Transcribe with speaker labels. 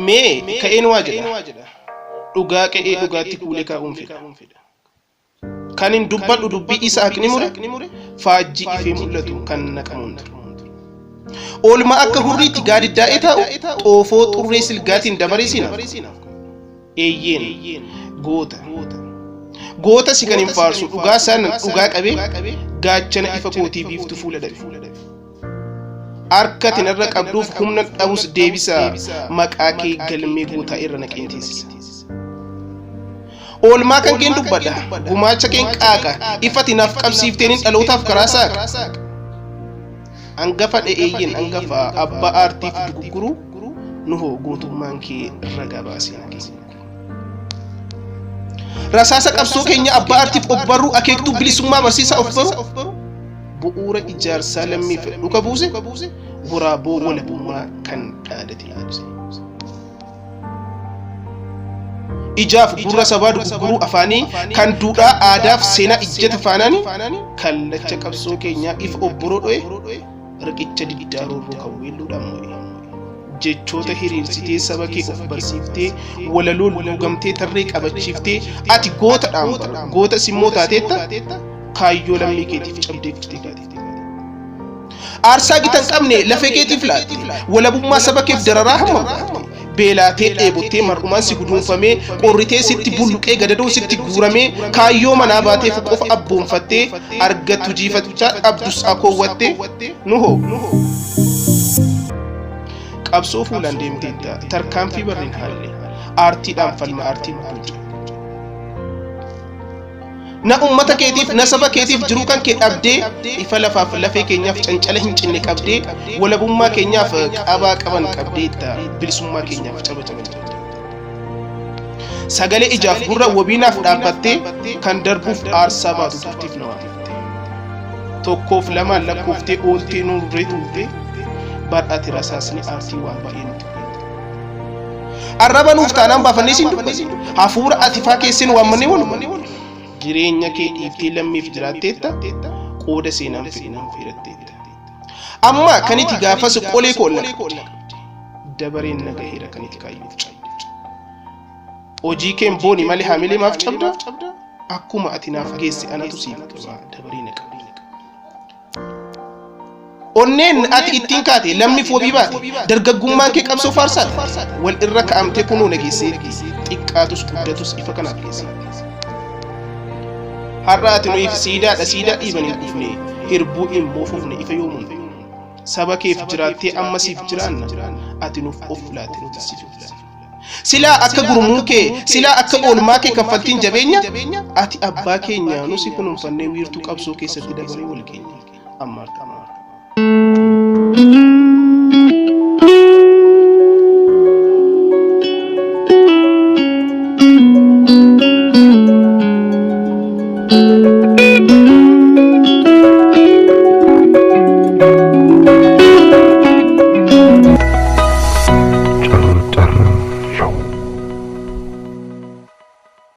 Speaker 1: mee ka'een waa jedha dhugaa qe'ee dhugaatti kuulee kaa'uun fedha kan hin dubbadhu dubbii isa akni mure faajjii ifee mul'atu kan naqamuun oolma akka hurriitti gaadiddaa'ee taa'u xoofoo xurree silgaatiin dabareessina eeyyeen goota si kan hin faarsu dhugaa sana dhugaa qabee gaachana ifa kootii biiftu fuula dhabe harkatiin irra qabduuf humna dhabus deebisa maqaa kee galmee gootaa irra naqeen teessisa oolmaa kan keen dubbadha gumaacha keen qaaqa ifati naaf qabsiifteen dhalootaaf karaa saaqa angafa dheeyyen angafa abbaa aartiif dugugguru nuhoo gootummaan kee ragaa baasee rasaasa qabsoo keenya abbaa aartiif obbarru akeektuu bilisummaa barsiisaa of baru bu'uura ijaarsaa lammii fedhu ka buuse waraaboo walabummaa kan dhaadate ijaaf gurra sabaa dugugguruu afaanii kan duudhaa aadaaf seenaa ijjata faanaanii kallacha qabsoo keenyaa ifa obboroo dho'e riqicha diddaaroo kan weelluudhaan jechoota hiriirsitee saba kee of barsiiftee walaloo lugamtee tarree qabachiiftee ati goota dhaamta goota simmoo taateetta kaayyoo lammii keetiif cabdeeftee gaadite aarsaa gitan qabne lafee keetiif laatte walabummaa saba keef dararaa hamma beelaatee dheebottee mar'umaan si guduunfamee qorritee sitti bulluqee gadadoo sitti guuramee kaayyoo manaa baateef qofa abboonfattee argattu jiifachaa dhabdus akoowwattee nuhoo qabsoo fuulaan deemteetta tarkaanfii barreen haalle aartiidhaan falma aartiin bulcha na ummata keetiif na saba keetiif jiruu kan kee dhabdee ifa lafaaf lafee keenyaaf cancala hin cinne qabdee walabummaa keenyaaf qabaa qaban qabdeetta bilisummaa keenyaaf caba sagalee ijaaf gurra wabiinaaf dhaabbattee kan darbuuf aarsaa baatu turtiif na waamte tokkoof lamaan lakkooftee ooltee nuurree turte badhaate rasaasni aartii waan baay'ee nuti arraba nuuf taanaan baafannee siin dubbisi hafuura atifaa keesseen waammannee walumaa jireenya kee dhiiftee lammiif jiraatteetta qooda seenaan fedhinaan fedhatteetta amma kan itti gaafas qolee koolla dabareen nagaheera kan itti kaayyuuf hojii keen booni malee hamilee maaf cabda akkuma ati naaf geesse anatu siif qaba dabaree na qabi onneen ati ittiin kaate lammif wabii baate dargaggummaan kee qabsoo faarsaate wal irra ka'amtee kunoo nageessee xiqqaatus guddatus ifa kanaaf geesse har'aati nuuf siidaa dhiibanii dhufne hirbuu hin boofufne ifa yoomuun saba keef jiraattee amma siif jiraanna ati nuuf of laate nuti siif silaa akka gurmuu kee silaa akka oolmaa kee kaffaltiin jabeenya ati abbaa keenya nusi kunuunfannee wiirtuu qabsoo keessatti dabaree wal keenya Ammaar Tamaamin